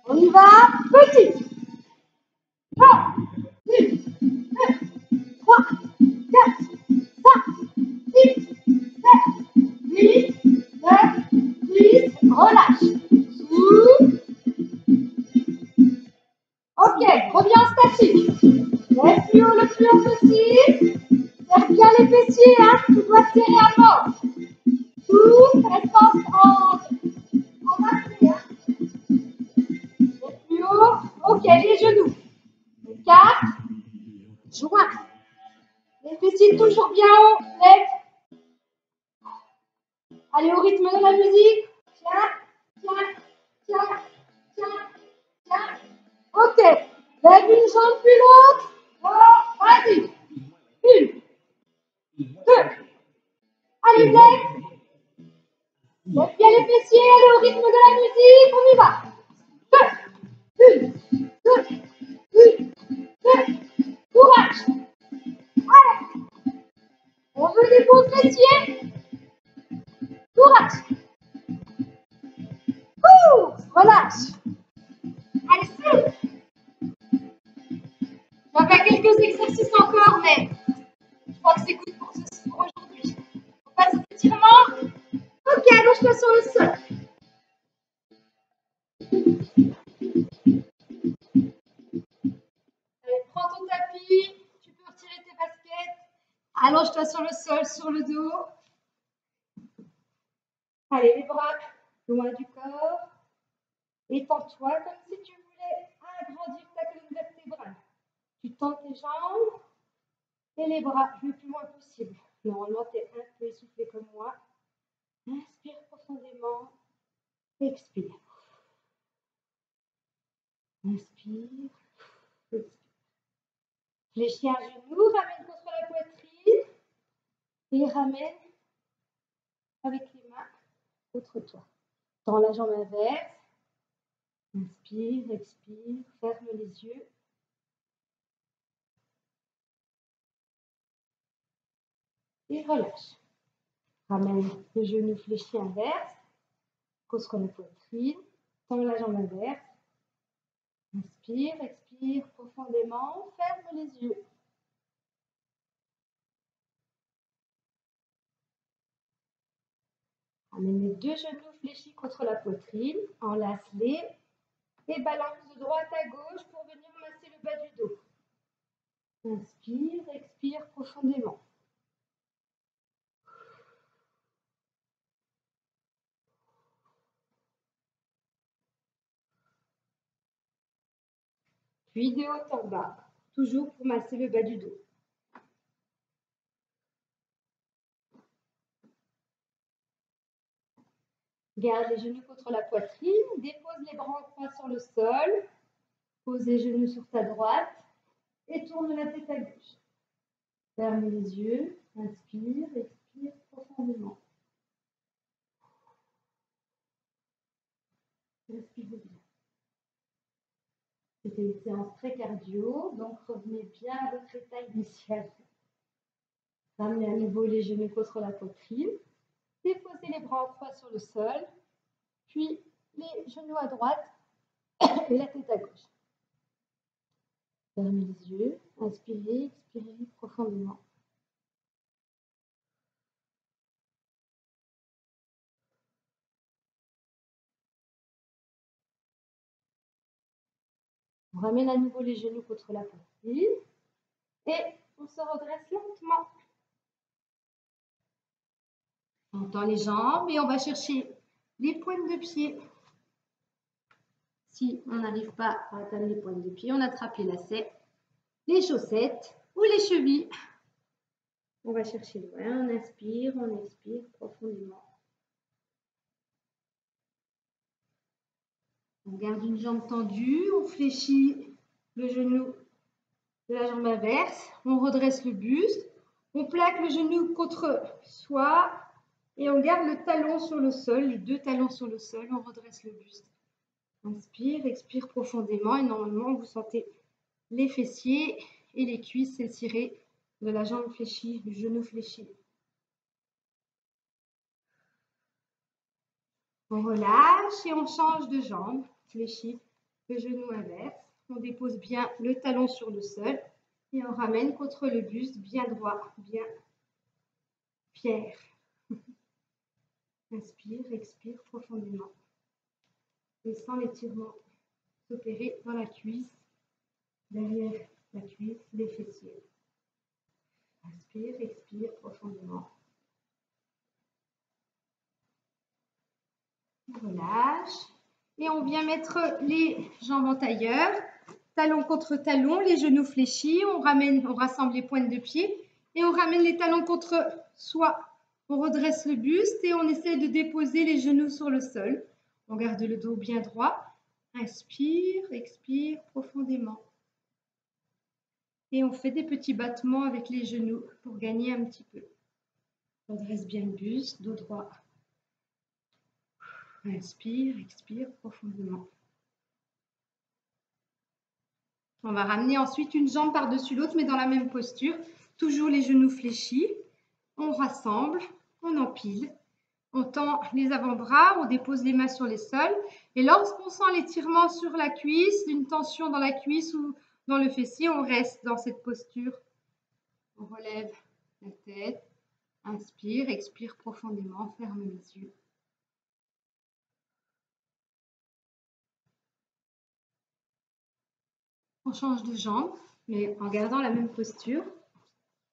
A: On y va. Petite. 1, 2, 3, 4, 5, 6, 7, 8, 9, 10. Relâche. Souffle. Ok, reviens en statique. Lève plus haut le plus haut possible. Serre bien les fessiers, hein. Tu dois serrer à mort. Souffle, reste en appui, hein. Lève plus haut. Ok, les genoux. 4, joint. Les fessiers toujours bien haut. Lève. Allez au rythme de la musique. Tiens, tiens, tiens, tiens, tiens. Ok. Lève une jambe puis l'autre. Oh, vas-y. 1, 2. Allez, lève. Lève bien les fessiers. Allez au rythme de la musique. On y va. 2, 1, 2, 2. Courage. Allez. On veut des beaux fessiers. Courage. Relâche. Allez, souffle. On va faire quelques exercices encore, mais je crois que c'est good pour aujourd'hui. On passe aux étirements. Ok, allonge-toi sur le sol. Allez, prends ton tapis. Tu peux retirer tes baskets. Allonge-toi sur le sol, sur le dos. Allez, les bras loin du corps. Étends-toi comme si tu voulais agrandir ta colonne vertébrale. Tu tends tes jambes et les bras le plus loin possible. Normalement, tu es un peu essoufflé comme moi. Inspire profondément. Expire. Inspire. Expire. Fléchis un genou, ramène contre la poitrine et ramène avec les mains contre toi. Tends la jambe inverse. Inspire, expire, ferme les yeux. Et relâche. Ramène le genou fléchi inverse. Contre la poitrine. Tends la jambe inverse. Inspire, expire profondément, ferme les yeux. Ramène les deux genoux fléchis contre la poitrine, enlace-les et balance de droite à gauche pour venir masser le bas du dos. Inspire, expire profondément. Puis de haut en bas, toujours pour masser le bas du dos. Garde les genoux contre la poitrine, dépose les bras en croix sur le sol, pose les genoux sur ta droite et tourne la tête à gauche. Ferme les yeux, inspire, expire profondément. Respirez bien. C'était une séance très cardio, donc revenez bien à votre état initial. Ramenez à nouveau les genoux contre la poitrine. Déposez les bras en croix sur le sol, puis les genoux à droite et la tête à gauche. Fermez les yeux, inspirez, expirez profondément. On ramène à nouveau les genoux contre la poitrine et on se redresse lentement. On tend les jambes et on va chercher les pointes de pied. Si on n'arrive pas à atteindre les pointes de pied, on attrape les lacets, les chaussettes ou les chevilles. On va chercher loin, on inspire, on expire profondément. On garde une jambe tendue, on fléchit le genou de la jambe inverse, on redresse le buste, on plaque le genou contre soi et on garde le talon sur le sol, les deux talons sur le sol, on redresse le buste. Inspire, expire profondément et normalement vous sentez les fessiers et les cuisses s'étirer de la jambe fléchie, du genou fléchi. On relâche et on change de jambe, fléchit le genou inverse. On dépose bien le talon sur le sol et on ramène contre le buste bien droit, bien fier. Inspire, expire profondément. Laissant l'étirement s'opérer dans la cuisse, derrière la cuisse, les fessiers. Inspire, expire profondément. On relâche et on vient mettre les jambes en tailleur, talon contre talon, les genoux fléchis, on rassemble les pointes de pied et on ramène les talons contre soi. On redresse le buste et on essaie de déposer les genoux sur le sol. On garde le dos bien droit. Inspire, expire profondément. Et on fait des petits battements avec les genoux pour gagner un petit peu. On redresse bien le buste, dos droit. Inspire, expire profondément. On va ramener ensuite une jambe par-dessus l'autre, mais dans la même posture. Toujours les genoux fléchis. On rassemble, on empile. On tend les avant-bras, on dépose les mains sur les sols. Et lorsqu'on sent l'étirement sur la cuisse, une tension dans la cuisse ou dans le fessier, on reste dans cette posture. On relève la tête. Inspire, expire profondément, ferme les yeux. On change de jambe, mais en gardant la même posture.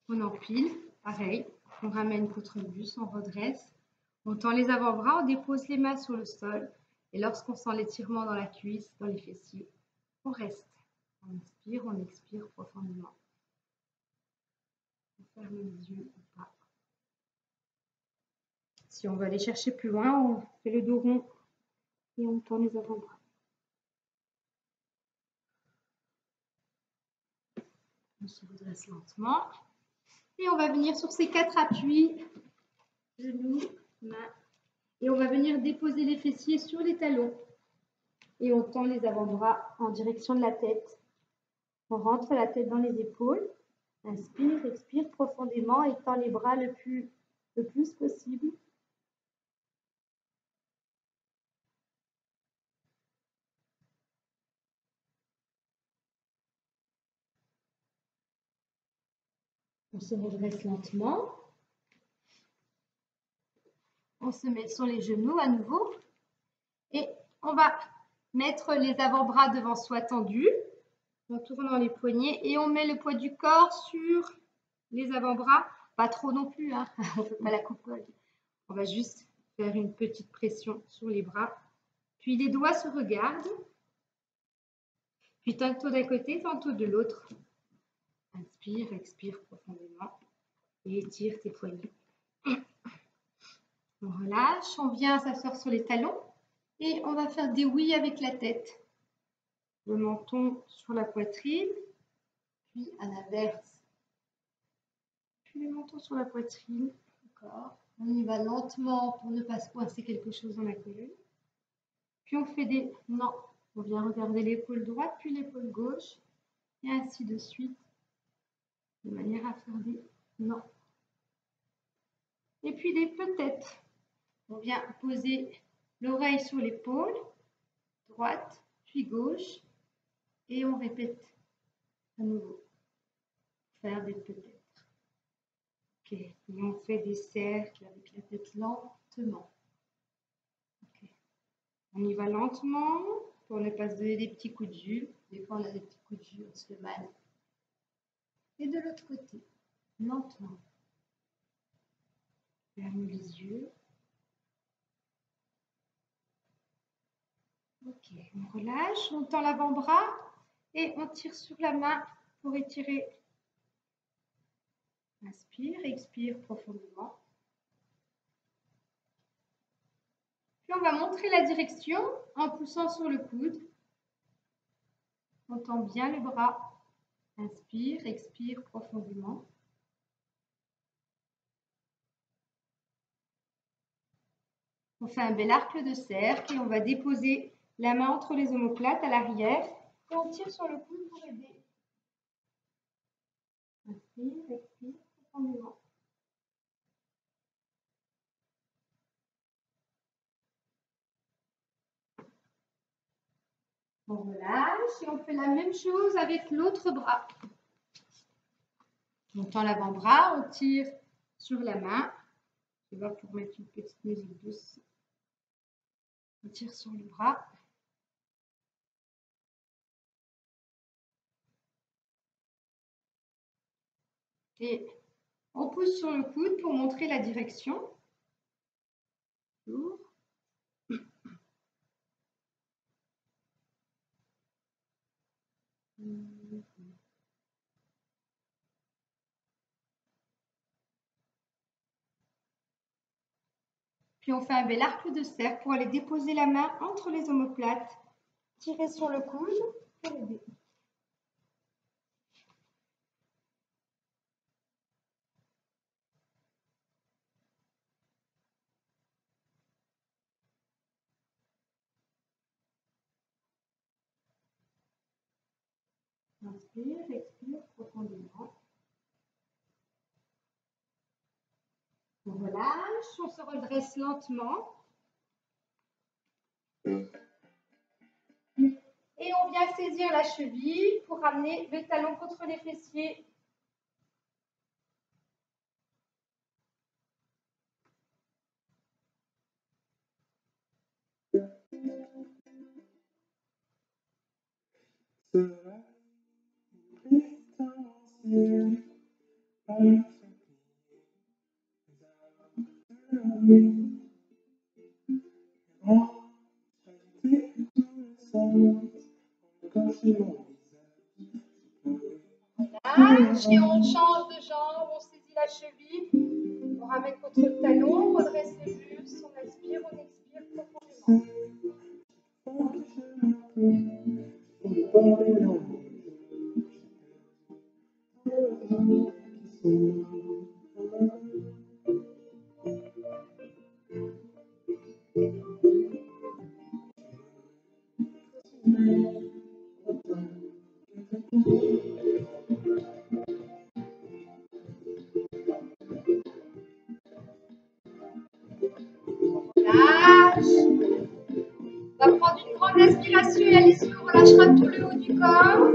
A: On empile, pareil. On ramène contre le buste, on redresse. On tend les avant-bras, on dépose les mains sur le sol. Et lorsqu'on sent l'étirement dans la cuisse, dans les fessiers, on reste. On inspire, on expire profondément. On ferme les yeux ou pas. Si on veut aller chercher plus loin, on fait le dos rond et on tend les avant-bras. On se redresse lentement. Et on va venir sur ces 4 appuis, genoux, mains. Et on va venir déposer les fessiers sur les talons. Et on tend les avant-bras en direction de la tête. On rentre la tête dans les épaules. Inspire, expire profondément et tend les bras le plus possible. On se redresse lentement. On se met sur les genoux à nouveau. Et on va mettre les avant-bras devant soi tendus, en tournant les poignets. Et on met le poids du corps sur les avant-bras. Pas trop non plus, hein. On ne fait pas la coupole. On va juste faire une petite pression sur les bras. Puis les doigts se regardent. Puis tantôt d'un côté, tantôt de l'autre. Inspire, expire profondément. Et étire tes poignets. On relâche, on vient s'asseoir sur les talons. Et on va faire des oui avec la tête. Le menton sur la poitrine. Puis à l'inverse. Puis le menton sur la poitrine. Encore. On y va lentement pour ne pas se coincer quelque chose dans la colonne. Puis on fait des non. On vient regarder l'épaule droite, puis l'épaule gauche. Et ainsi de suite. De manière à faire des non. Et puis des peut-être. On vient poser l'oreille sur l'épaule. Droite, puis gauche. Et on répète à nouveau. Faire des peut-être. Ok. Et on fait des cercles avec la tête lentement. Ok. On y va lentement pour ne pas se donner des petits coups de jus. Des fois, on a des petits coups de jus, on se fait mal. Et de l'autre côté, lentement. Ferme les yeux. Ok, on relâche, on tend l'avant-bras et on tire sur la main pour étirer. Inspire, expire profondément. Puis on va montrer la direction en poussant sur le coude. On tend bien le bras. Inspire, expire profondément. On fait un bel arc de cercle et on va déposer la main entre les omoplates à l'arrière et on tire sur le coude pour aider. Inspire, expire profondément. On relâche et on fait la même chose avec l'autre bras. On tend l'avant-bras, on tire sur la main. Je vais pour mettre une petite musique douce. On tire sur le bras. Et on pousse sur le coude pour montrer la direction. Puis on fait un bel arc de cercle pour aller déposer la main entre les omoplates. Tirer sur le coude pour aider. Inspire, expire profondément. On relâche, on se redresse lentement. Et on vient saisir la cheville pour ramener le talon contre les fessiers. Relâche et on change de jambe, on saisit la cheville, on ramène contre le talon, on redresse le buste, on inspire, on expire profondément. Relâche. On va prendre une grande inspiration et à l'issue, on relâchera tout le haut du corps.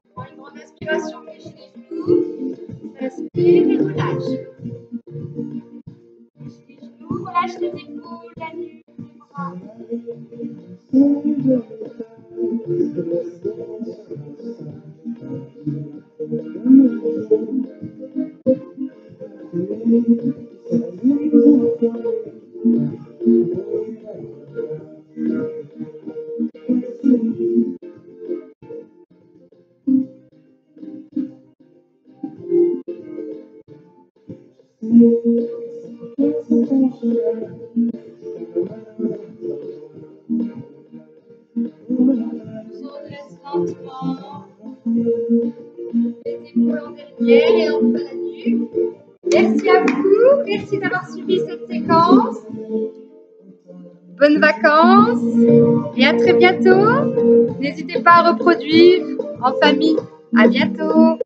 A: On prend une grande inspiration, fléchit les genoux. Inspire et relâche. Fléchis les genoux, relâche les épaules, la nuque, les bras. Lentement, les épaules en derrière et enfin la nuque. Merci à vous, merci d'avoir suivi cette séquence. Bonnes vacances et à très bientôt. N'hésitez pas à reproduire en famille. À bientôt.